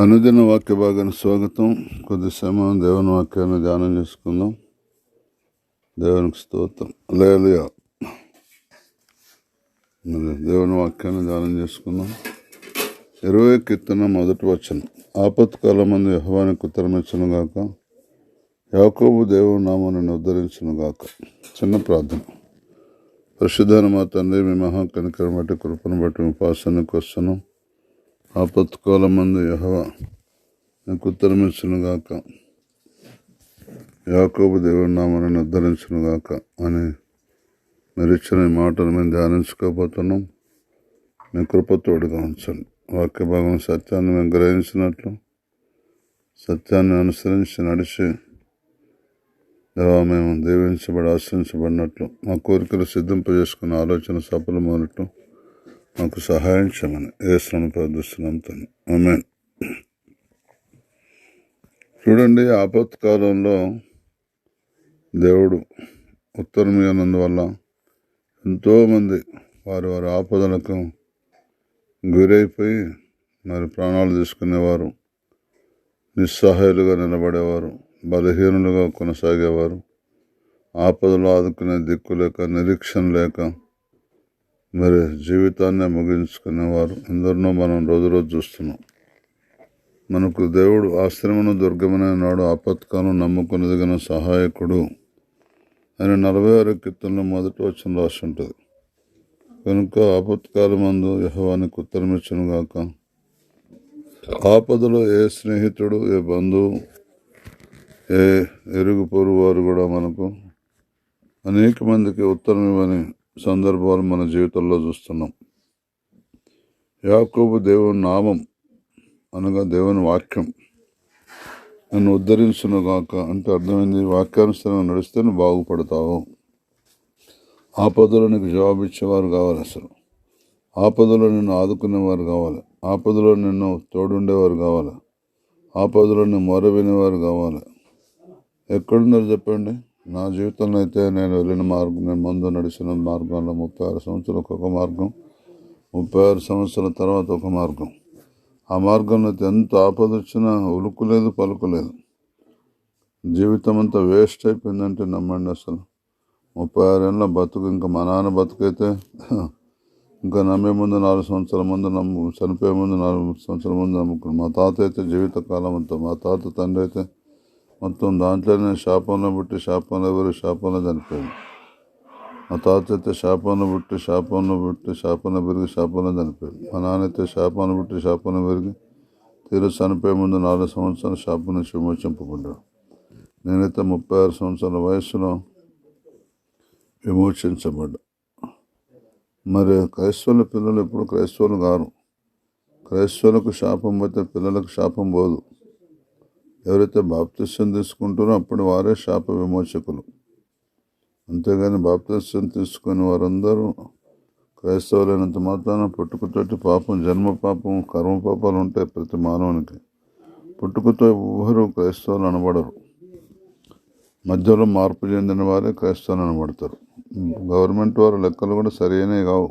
అనుదిన వాక్య భాగానికి స్వాగతం. కొద్ది సమయం దేవుని వాక్యాన్ని ధ్యానం చేసుకుందాం. దేవునికి స్తోత్రం. హల్లెలూయా. దేవుని వాక్యాన్ని ధ్యానం చేసుకుందాం. 20 కీర్తన 1వ వచనం. ఆపత్కాలమందు యెహోవానికి ఉత్తరమిచ్చును గాక, యాకోబు దేవుని నామమును ఉద్ధరించును గాక. చిన్న ప్రార్థన. పరిశుద్ధ మా తండ్రి, మీ మహా కనికరం బట్టి కృపను బట్టి మీ ఉపాసనకు వస్తున్నాం. ఆపత్కాలమందు యెహోవా నీకు ఉత్తరమిచ్చును గాక, యాకోబు దేవుని నామమును ఉద్ధరించును గాక అని మీరు ఇచ్చిన ఈ మాటలు మేము ధ్యానించుకోబోతున్నాం. మీ కృపతోడుగా ఉంచండి. వాక్య భాగం సత్యాన్ని మేము గ్రహించినట్లు, సత్యాన్ని అనుసరించి నడిచి దేవా మేము దీవించబడి ఆశ్రయించబడినట్లు, మా కోరికలు సిద్ధింపజేసుకున్న ఆలోచన సఫలమైనట్లు మాకు సహాయం చేయమని యేసును ప్రార్థిస్తున్నాం తండ్రి. ఆమేన్. చూడండి, ఆపత్కాలంలో దేవుడు ఉత్తరం ఇవ్వనందువల్ల ఎంతోమంది వారి ఆపదలకు గురైపోయి మరి ప్రాణాలు తీసుకునేవారు, నిస్సహాయులుగా నిలబడేవారు, బలహీనులుగా కొనసాగేవారు, ఆపదలు ఆదుకునే దిక్కు లేక, నిరీక్షణ లేక మరి జీవితాన్ని ముగించుకునేవారు ఎందరినో మనం రోజు చూస్తున్నాం. మనకు దేవుడు ఆశ్రమను దుర్గమైన నాడు ఆపత్కాలం నమ్ముకునేదిగిన సహాయకుడు అని 46 కీర్తనలో 1వ వచనం రాసి ఉంటుంది. కనుక ఆపత్కాలమందు యెహోవానికి ఉత్తరమిచ్చును గాక. ఆపదలో ఏ స్నేహితుడు, ఏ బంధువు, ఏ ఎరుగు పొరుగు వారు కూడా మనకు అనేక మందికి ఉత్తరం ఇవ్వని సందర్భాలు మన జీవితంలో చూస్తున్నాం. యాకోబు దేవుని నామం అనగా దేవుని వాక్యం నన్ను ఉద్ధరించును గాక అంటే అర్థమైంది, వాక్యానుసారంగా నడిస్తే నువ్వు బాగుపడతావు. ఆపదలో నీకు జవాబిచ్చేవారు కావాలి, అసలు ఆపదలో నిన్ను ఆదుకునేవారు కావాలి, ఆపదలో నిన్ను తోడుండేవారు కావాలి, ఆపదలో నిన్ను మొర వినేవారు కావాలి. ఎక్కడున్నారు చెప్పండి? నా జీవితంలో అయితే నేను వెళ్ళిన మార్గం, నేను ముందు నడిచిన మార్గంలో 36 సంవత్సరాలు ఒక మార్గం, 36 సంవత్సరాల తర్వాత ఒక మార్గం. ఆ మార్గంలో ఎంత ఆపద వచ్చినా ఉలుకులేదు, పలుకులేదు. జీవితం అంతా వేస్ట్ అయిపోయిందంటే నమ్మండి. అసలు 36 ఏళ్ళ బతుకు, ఇంకా మా నాన్న బతుకైతే ఇంకా నమ్మే ముందు 4 సంవత్సరాల ముందు చనిపోయే ముందు 4 సంవత్సరాల ముందు నమ్ముకున్నాను. మా తాత అయితే జీవితకాలం అంతా, మా తాత తండ్రి అయితే మొత్తం దాంట్లోనే శాపంలో పుట్టి శాపంలో ఎవరు శాపంలో చనిపోయింది. మా తాత అయితే శాపంలో పుట్టి శాపంలో పెరిగి శాపంలో చనిపోయింది. మా నాన్న అయితే శాపంలో పుట్టి శాపంలో పెరిగి తీరు చనిపోయే ముందు 4 సంవత్సరాలు శాపం నుంచి విమోచింపబడ్డాడు. నేనైతే 36 సంవత్సరాల వయసులో విమోచించబడ్డా. మరి క్రైస్తవుల పిల్లలు ఎప్పుడు క్రైస్తవులు కారు. క్రైస్తవులకు శాపం పోతే పిల్లలకు శాపం పోదు. ఎవరైతే బాప్తిస్యం తీసుకుంటారో అప్పుడు వారే శాప విమోచకులు. అంతేగాని బాప్తిస్యం తీసుకుని వారందరూ క్రైస్తవులైనంత మాత్రాన పుట్టుకతోటి పాపం, జన్మ పాపం, కర్మ పాపాలు ఉంటాయి ప్రతి మానవునికి. పుట్టుకతో ఎవరు క్రైస్తవులు అనబడరు. మధ్యలో మార్పు చెందిన వారే క్రైస్తవులు అనబడతారు. గవర్నమెంట్ వారి లెక్కలు కూడా సరైనవి కావు.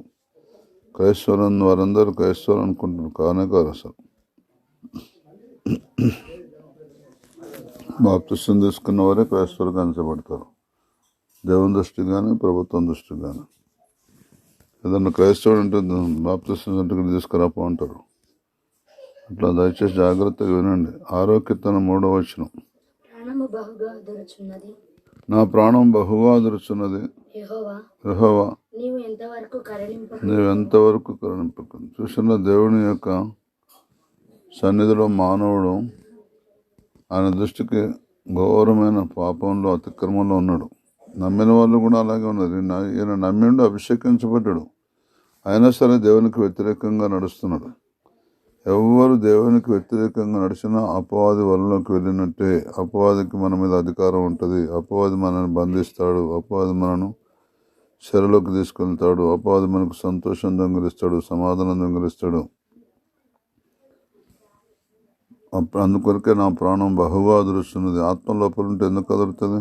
క్రైస్తవులు వారందరూ క్రైస్తవులు అనుకుంటారు, కానే కారు. అసలు బాప్తిస్యం తీసుకున్న వారే క్రైస్తవులుగా అంచబడతారు, దేవుని దృష్టి కానీ ప్రభుత్వం దృష్టి కానీ. ఏదన్నా క్రైస్తవుడు అంటే బాప్తిస్యం సెంటర్కి తీసుకురాపో అంటారు. అట్లా దయచేసి జాగ్రత్తగా వినండి. 6వ కీర్తన 3వ వచనం. నా ప్రాణం బహుగా అదురుచున్నది యెహోవా, నీవు ఎంతవరకు కరుణింపకు. చూసిన దేవుని యొక్క సన్నిధిలో మానవుడు ఆయన దృష్టికి ఘోరమైన పాపంలో, అతిక్రమంలో ఉన్నాడు. నమ్మిన వాళ్ళు కూడా అలాగే ఉన్నారు. ఈయన నమ్మిండు, అభిషేకించబడ్డాడు, అయినా సరే దేవునికి వ్యతిరేకంగా నడుస్తున్నాడు. ఎవరు దేవునికి వ్యతిరేకంగా నడిచినా అపవాది వలలోకి వెళ్ళినట్టే. అపవాదికి మన మీద అధికారం ఉంటుంది. అపవాది మనల్ని బంధిస్తాడు, అపవాది మనను చెరలోకి తీసుకెళ్తాడు, అపవాది మనకు సంతోషం దొంగిలిస్తాడు, సమాధానం దొంగిలిస్తాడు. అందుకొరకే నా ప్రాణం బహుగా అదురుస్తున్నది. ఆత్మ లోపల ఉంటే ఎందుకు అదురుతుంది?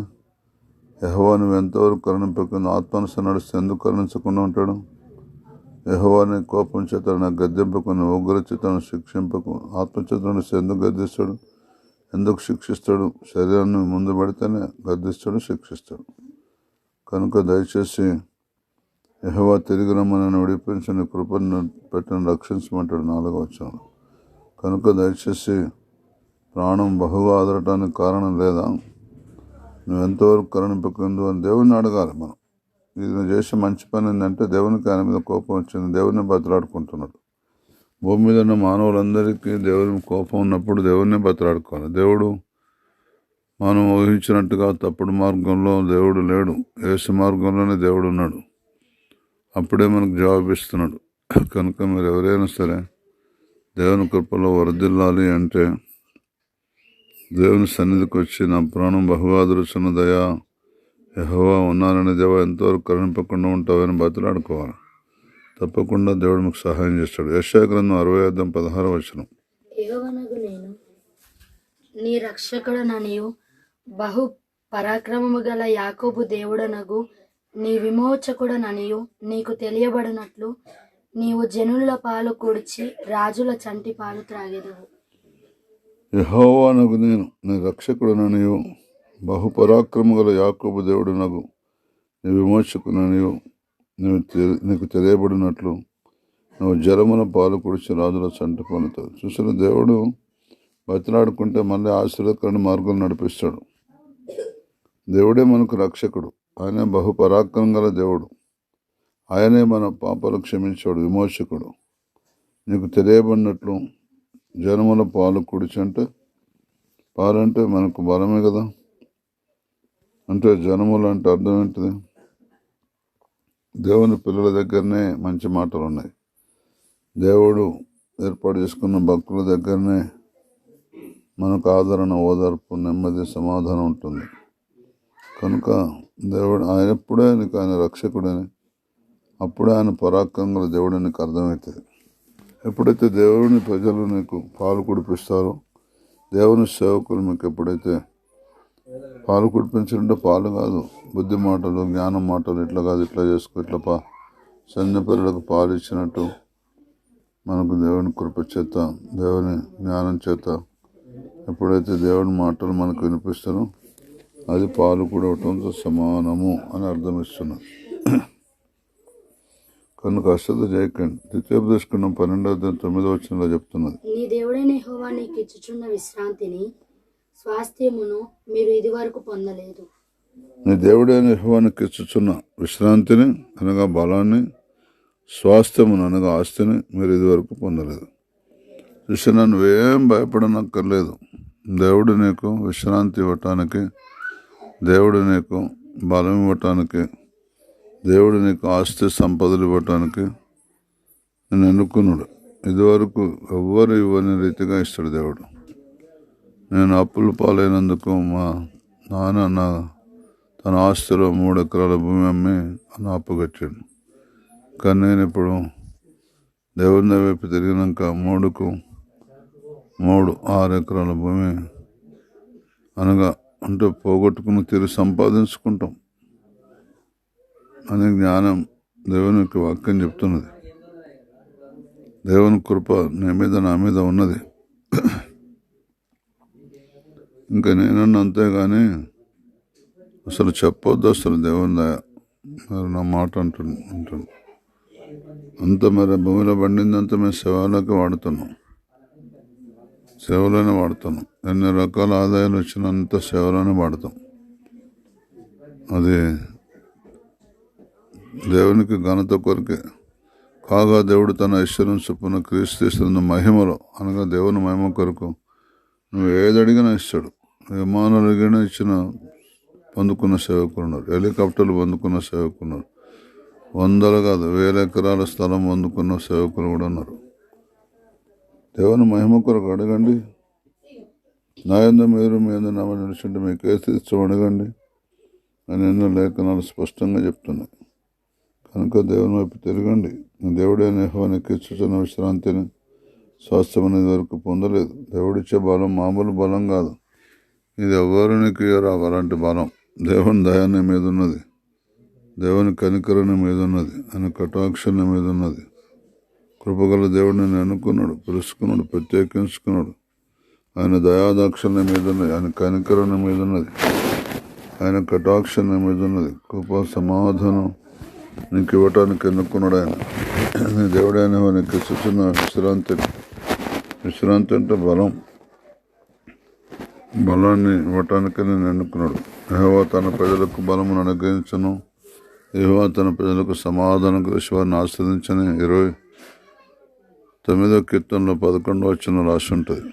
యెహోవా నువ్వు ఎంతవరకు కరుణింపకుండా, ఆత్మానుసారం నడిస్తే ఎందుకు కరుణించకుండా ఉంటాడు? యెహోవాని కోపం చేత నాకు గద్దెంపకుని ఉగ్రచితను శిక్షింపకు. ఆత్మచితను ఎందుకు గద్దిస్తాడు, ఎందుకు శిక్షిస్తాడు? శరీరాన్ని ముందు పెడితేనే గద్దిస్తాడు, శిక్షిస్తాడు. కనుక దయచేసి యెహోవా తిరిగి రమ్మని విడిపించిన కృపను పెట్టిన రక్షించమంటాడు 4వ వచనంలో. కనుక దయచేసి ప్రాణం బహుగా ఆదరటానికి కారణం లేదా? నువ్వు ఎంతవరకు కరుణింపకుందు అని దేవుణ్ణి అడగాలి. మనం ఇది చేసే మంచి పని ఏంటంటే దేవునికి ఆయన మీద కోపం వచ్చింది, దేవుడిని బతిలాడుకుంటున్నాడు. భూమి మీద ఉన్న మానవులందరికీ దేవుని కోపం ఉన్నప్పుడు దేవుడిని బతిలాడుకోవాలి. దేవుడు మనం ఊహించినట్టుగా తప్పుడు మార్గంలో దేవుడు లేడు, యేసు మార్గంలోనే దేవుడు ఉన్నాడు. అప్పుడే మనకు జవాబిస్తున్నాడు. కనుక మీరు ఎవరైనా సరే దేవుని కృపలో వరదిల్లాలి అంటే దేవుని సన్నిధికి వచ్చి నా ప్రాణం బహుగా ఆదరుచున్నదయా, యెహోవా ఉన్నానని దేవా ఎంతవరకు కరుణింపకుండా ఉంటావని బతిలాడుకోవాలి. తప్పకుండా దేవుడు మీకు సహాయం చేస్తాడు. యెషయా గ్రంథం 60:16 వచనం. యెహోవానగు నేను నీ రక్షకుడననియు బహు పరాక్రమము గల యాకోబు దేవుడనగు నీ విమోచకుడననియు నీకు తెలియబడినట్లు నీవు జనుల పాలు కూర్చి రాజుల చంటి పాలు త్రాగెదవు. యెహోవానగు నేను నీ రక్షకుడననియు బహుపరాక్రమ గల యాకోబు దేవుడునగు నీ విమోచకుననియు నీకు తెలియబడినట్లు నువ్వు జలముల పాలు కుడిచి రాజుల చంటి పాలుతావు. చూసిన దేవుడు బతిలాడుకుంటే మళ్ళీ ఆశీర్వదకరమైన మార్గం నడిపిస్తాడు. దేవుడే మనకు రక్షకుడు, ఆయనే బహుపరాక్రమం గల దేవుడు, ఆయనే మన పాపాలు క్షమించాడు, విమోచకుడు. నీకు తెలియబడినట్లు జనముల పాలు కుడిచి అంటే పాలంటే మనకు బలమే కదా. అంటే జనములు అంటే అర్థం ఏంటిది? దేవుని పిల్లల దగ్గరనే మంచి మాటలు ఉన్నాయి. దేవుడు ఏర్పాటు చేసుకున్న భక్తుల దగ్గరనే మనకు ఆదరణ, ఓదార్పు, నెమ్మది, సమాధానం ఉంటుంది. కనుక దేవుడు ఆయన ఎప్పుడే నీకు ఆయన రక్షకుడని, అప్పుడే ఆయన పరాక్రమంగా దేవుడు నీకు అర్థమవుతుంది. ఎప్పుడైతే దేవుని ప్రజలు నీకు పాలు కుడిపిస్తారో, దేవుని సేవకులు మీకు ఎప్పుడైతే పాలు కుడిపించాలంటే పాలు కాదు, బుద్ధి మాటలు, జ్ఞానం మాటలు, ఇట్లా కాదు ఇట్లా చేసుకో, ఇట్లా సన్న పిల్లలకు పాలు ఇచ్చినట్టు మనకు దేవుని కృప చేత, దేవుని జ్ఞానం చేత ఎప్పుడైతే దేవుని మాటలు మనకు వినిపిస్తారో అది పాలు కూడవటంతో సమానము అని అర్థం ఇస్తున్నారు. కనుక అశ్రద్ధ చేయకండి. ద్వితీయోపదేశకాండం 12:9 చెప్తున్నది, నీ దేవుడైన యెహోవా నీకు ఇచ్చుచున్న విశ్రాంతిని స్వాస్థ్యమును మీరు ఇది వరకు పొందలేదు. నీ దేవుడైన యెహోవా నీకు ఇచ్చుచున్న విశ్రాంతిని అనగా బలాన్ని, స్వాస్థ్యమును అనగా ఆస్తిని మీరు ఇది వరకు పొందలేదు. చూసినా నువ్వేం భయపడనక్కర్లేదు. దేవుడు నీకు విశ్రాంతి ఇవ్వటానికి, దేవుడు నీకు బలం ఇవ్వటానికి, దేవుడు నీకు ఆస్తి సంపదలు ఇవ్వటానికి నేను ఎన్నుకున్నాడు. ఇదివరకు ఎవ్వరు ఇవ్వని రీతిగా ఇస్తాడు దేవుడు. నేను అప్పుల పాలైనందుకు మా నాన్న తన ఆస్తిలో 3 ఎకరాల భూమి అమ్మి నా అప్పు కట్టాడు. కానీ నేను ఇప్పుడు దేవుని వైపు తిరిగినాక 6 ఎకరాల భూమి అనగా అంటే పోగొట్టుకుని తిరిగి సంపాదించుకుంటాం అనే జ్ఞానం దేవునికి వాక్యం చెప్తున్నది. దేవుని కృప నీ మీద నా మీద ఉన్నది. ఇంకా నేనన్నా అంతేగాని అసలు చెప్పొద్దు. అసలు దేవుని దయ మరి నా మాట అంటుంది. అంత మరి భూమిలో పండిందంతా మేము సేవలోకి వాడుతున్నాం, సేవలోనే వాడుతున్నాం. ఎన్ని రకాల ఆదాయాలు వచ్చినంత సేవలోనే వాడతాం. అది దేవునికి ఘనత కొరకే. కాగా దేవుడు తన ఐశ్వర్యం చొప్పున క్రీస్తు మహిమలో అనగా దేవుని మహిమ కొరకు నువ్వు ఏది అడిగినా ఇస్తాడు. విమానాలు అడిగినా ఇచ్చిన పొందుకున్న సేవకులు ఉన్నారు, హెలికాప్టర్లు పొందుకున్న సేవకులు ఉన్నారు, 100 కాదు 1000 ఎకరాల స్థలం పొందుకున్న సేవకులు కూడా ఉన్నారు. దేవుని మహిమ కొరకు అడగండి. నా యందు మీరు మీ యందు నా యందు నిలిచుంటే మీకు ఏది ఇష్టం అడగండి అని ఎన్నో లేఖనాలు స్పష్టంగా చెప్తున్నాయి. కనుక దేవుని వైపు తిరగండి. దేవుడైన యెహోవా నీకు ఇచ్చుచున్న విశ్రాంతిని స్వాస్థ్యం అనేది వరకు పొందలేదు. దేవుడిచ్చే బలం మామూలు బలం కాదు. ఇది ఎవరు నీకు రావు అలాంటి బలం. దేవుని దయాన్ని మీద ఉన్నది, దేవుని కనికరణ మీద ఉన్నది, ఆయన కటాక్షణ మీద ఉన్నది. కృపగల దేవుడిని నేను ఎన్నుకున్నాడు, పిలుచుకున్నాడు, ప్రత్యేకించుకున్నాడు. ఆయన దయాదాక్షణ మీద ఉన్నది, ఆయన కనికరణ మీద ఉన్నది, ఆయన కటాక్షణ మీద ఉన్నది. కృప సమాధానం నీకు ఇవ్వటానికి ఎన్నుకున్నాడు ఆయన. నీ దేవుడైన నీకు ఇస్తున్న విశ్రాంతి అంటే బలాన్ని ఇవ్వటానికి నేను ఎన్నుకున్నాడు. యెహోవా తన ప్రజలకు బలమును అనుగ్రహించను, యెహోవా తన ప్రజలకు సమాధానం కలిసి వారిని ఆస్వాదించని 29వ కీర్తనలో 11వ వచనం రాసి ఉంటుంది.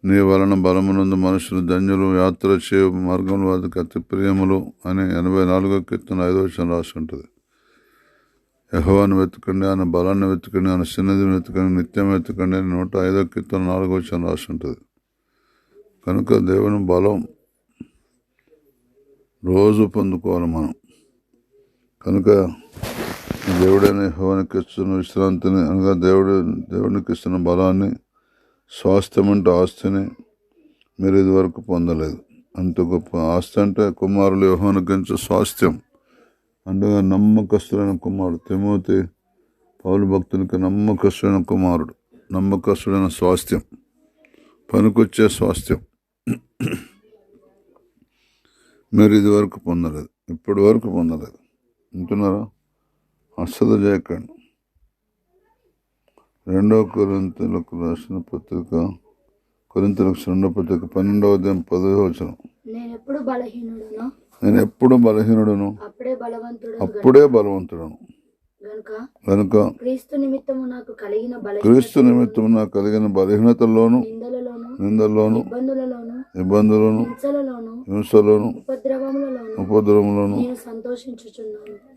నీ వలన బలమునందు మనుషులు ధన్యులు, యాత్ర చేయు మార్గంలో వారికి అతి ప్రియములు అని 84వ కీర్తన 5వ వచనం రాసి ఉంటుంది. యెహోవాను వెతకండి, ఆయన బలాన్ని వెతకండి, ఆయన సన్నిధిని వెతకండి, నిత్యం వెతకండి అని 105వ కీర్తన 4వ వచనం రాసి ఉంటుంది. కనుక దేవుని బలం రోజు పొందుకోవాలి మనం. కనుక దేవుడైన యెహోవానికి ఇస్తున్న విశ్రాంతిని, అనగా దేవునికి ఇస్తున్న బలాన్ని, స్వాస్థ్యం అంటే ఆస్తిని మీరు ఇదివరకు పొందలేదు. అంత గొప్ప ఆస్తి అంటే కుమారులు యెహోవానికి ఇచ్చే స్వాస్థ్యం. అంటే నమ్మకస్తుడైన కుమారుడు తిమోతి పౌలు భక్తునికి నమ్మకస్తుడైన కుమారుడు, నమ్మకస్తుడైన స్వాస్థ్యం, పనికొచ్చే స్వాస్థ్యం మీరు ఇదివరకు పొందలేదు, ఇప్పటి వరకు పొందలేదు. వింటున్నారా? అశ్రద్ధ చేయకండి. 2 కొరింథీయులకు రాసిన పత్రిక, కొరింథీయులకు 2వ పత్రిక 12వ అధ్యాయం 10వ వచనం. నేను ఎప్పుడు బలహీనుడును అప్పుడే బలవంతుడను. కనుక క్రీస్తు నిమిత్తము నాకు కలిగిన బలహీనతల్లోను, నిందల్లోను, ఇబ్బందులను, హింసలోను, ఉపద్రవములను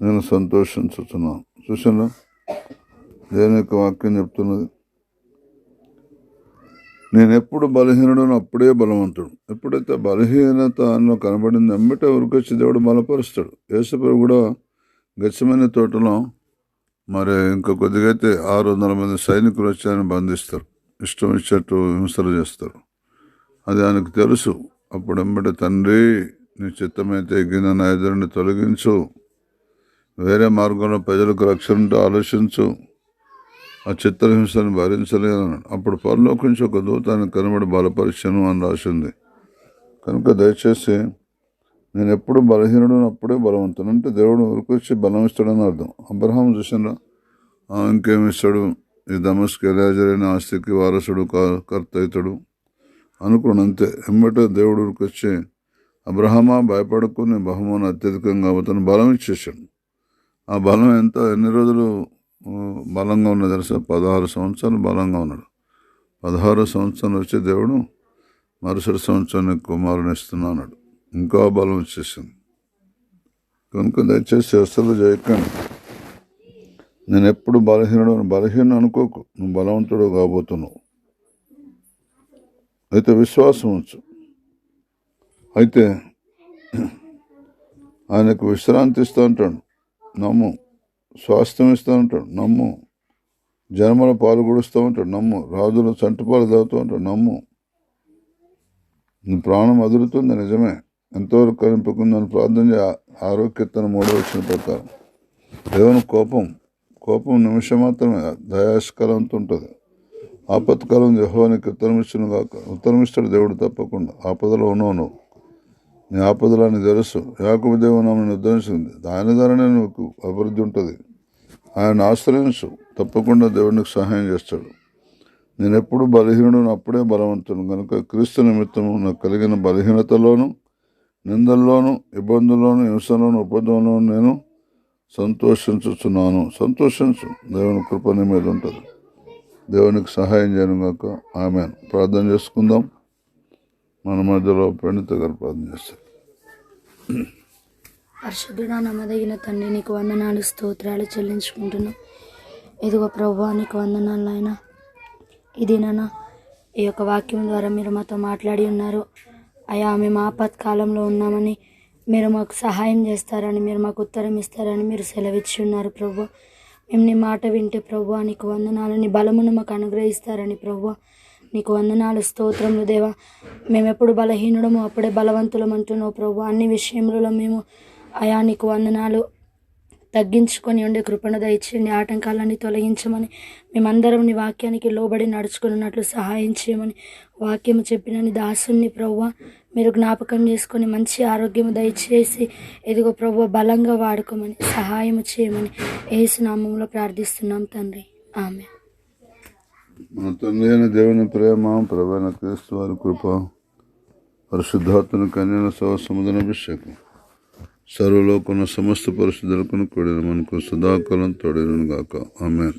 నేను సంతోషించుచున్నాను. చూసాను దేవుని యొక్క వాక్యం చెప్తున్నది. నేను ఎప్పుడు బలహీనుడును అప్పుడే బలవంతుడు. ఎప్పుడైతే బలహీనత అన్న కనబడింది వెంబటే ఉరికొచ్చి దేవుడు బలపరుస్తాడు. యేసుప్రభు కూడా గెత్సేమనే తోటలో మరి ఇంకా కొద్దిగా అయితే 600 మంది సైనికులు వచ్చి ఆయన బంధిస్తారు, ఇష్టం ఇచ్చేట్టు హింసలు చేస్తారు. అది ఆయనకు తెలుసు. అప్పుడు వెంబడే తండ్రి నీ చిత్తమైతే ఎగిన నా ఎదురుని తొలగించు, వేరే మార్గంలో ప్రజలకు రక్షణ ఉంటే ఆలోచించు, ఆ చిత్రహింసను భరించలేదన్నాడు. అప్పుడు పరలోకం నుంచి ఒక దూత ఆయన కనబడి బలపరిచను అని రాసింది. కనుక దయచేసి నేను ఎప్పుడు బలహీనుడు అప్పుడే బలవంతుడు అంటే దేవుడు ఊరికొచ్చి బలం ఇస్తాడని అర్థం. అబ్రహాం చూసినా ఇంకేమి ఇస్తాడు, ఈ దమస్కు ఎలాజరైన ఆస్తికి వారసుడు కర్త అవుతాడు అనుకోండి, అంతే. వెంబటే దేవుడు ఊరికొచ్చి అబ్రహామా భయపడకు, నీ బహుమానం అత్యధికంగా అవుతాను బలం ఇచ్చేసాడు. ఆ బలం ఎన్ని రోజులు బలంగా ఉన్నది తెలుసా? 16 సంవత్సరాలు బలంగా ఉన్నాడు. 16 సంవత్సరాలు వచ్చి దేవుడు మరుసటి సంవత్సరాన్ని కుమారుని ఇస్తున్నాడు, ఇంకా బలం వచ్చేసింది. కనుక దయచేసి అసలు చేయకండి. నేను ఎప్పుడు బలహీనుడు అనుకోకు, నువ్వు బలవంతుడు కాబోతున్నావు. అయితే విశ్వాసం ఉంచు. అయితే ఆయనకు విశ్రాంతి ఇస్తూ ఉంటాడు, నమ్ము. స్వాస్థ్యం ఇస్తూ ఉంటాడు, నమ్ము. జన్మల పాలు గుడుస్తూ ఉంటాడు, నమ్ము. రాజుల చంటిపాలు తాగుతూ ఉంటాడు, నమ్ము. నీ ప్రాణం అదురుతుంది, నిజమే. ఎంతవరకు కనిపించిందని ప్రార్థన చేయ. ఆరోగ్యతను 3వ వచనం ప్రకారం దేవుని కోపం నిమిషం మాత్రమే, దయాస్కాలంతో ఉంటుంది. ఆపత్కాలం యెహోవానికి ఉత్తరమిస్తాడు దేవుడు తప్పకుండా. ఆపదలో ఉన్నావు నువ్వు, నీ ఆపదలో నీకు తెలుసు. యాకోబు దేవుని నన్ను ఉద్ధరించింది, ఆయన ద్వారానే నువ్వు అభివృద్ధి ఉంటుంది. ఆయన ఆశ్రయించు, తప్పకుండా దేవునికి సహాయం చేస్తాడు. నేను ఎప్పుడు బలహీనుడు అప్పుడే బలవంతుడు. కనుక క్రీస్తు నిమిత్తము నాకు కలిగిన బలహీనతలోను, నిందల్లోను, ఇబ్బందుల్లోను, హింసలోను, ఉపద్రవంలోను నేను సంతోషించుచున్నాను. సంతోషించు, దేవుని కృప నీ మీద ఉంటుంది. దేవునికి సహాయం చేయను గాక. ఆమేన్. ప్రార్థన చేసుకుందాం. మన మధ్యలో ప్రణిత గారు ప్రార్థన చేస్తారు. పరిశుద్ధుడా నమ్మదగిన తండ్రి, నీకు వందనాలు, స్తోత్రాలు చెల్లించుకుంటున్నాం. ఇదిగో ప్రభువా, నీకు వందనాలు నాయన. ఇది నాన్న ఈ యొక్క వాక్యం ద్వారా మీరు మాతో మాట్లాడి ఉన్నారు. అయా, మేము ఆపత్కాలంలో ఉన్నామని, మీరు మాకు సహాయం చేస్తారని, మీరు మాకు ఉత్తరం ఇస్తారని మీరు సెలవిచ్చి ఉన్నారు ప్రభువా. మేము నీ మాట వింటే ప్రభువా నీకు వందనాలు, నీ బలమును మాకు అనుగ్రహిస్తారని ప్రభువా నీకు వందనాలు, స్తోత్రములు దేవా. మేము ఎప్పుడు బలహీనుడము అప్పుడే బలవంతులం అంటున్నావు ప్రభువా. అన్ని విషయములలో మేము అయా నీకు వందనాలు తగ్గించుకొని ఉండే కృపను దయచేయండి. ఆటంకాలన్నీ తొలగించమని, మేమందరం నీ వాక్యానికి లోబడి నడుచుకున్నట్లు సహాయం చేయమని, వాక్యము చెప్పిన నీ దాసుని ప్రభువా మీరు జ్ఞాపకం చేసుకొని మంచి ఆరోగ్యము దయచేసి ఎదుగో ప్రభువా బలంగా వాడుకోమని సహాయము చేయమని యేసు నామములో ప్రార్థిస్తున్నాం తండ్రి. ఆమేన్. మన తండ్రి అయిన దేవుని ప్రేమ, ప్రభువైన క్రీస్తు వారి కృప, పరిశుద్ధాత్మని కన్యల సముద్ర అభిషేకం సర్వలోకమున సమస్త పరిశుద్ధులకు కూడిన మనకు సదాకాలం తోడేను గాక. ఆమేన్.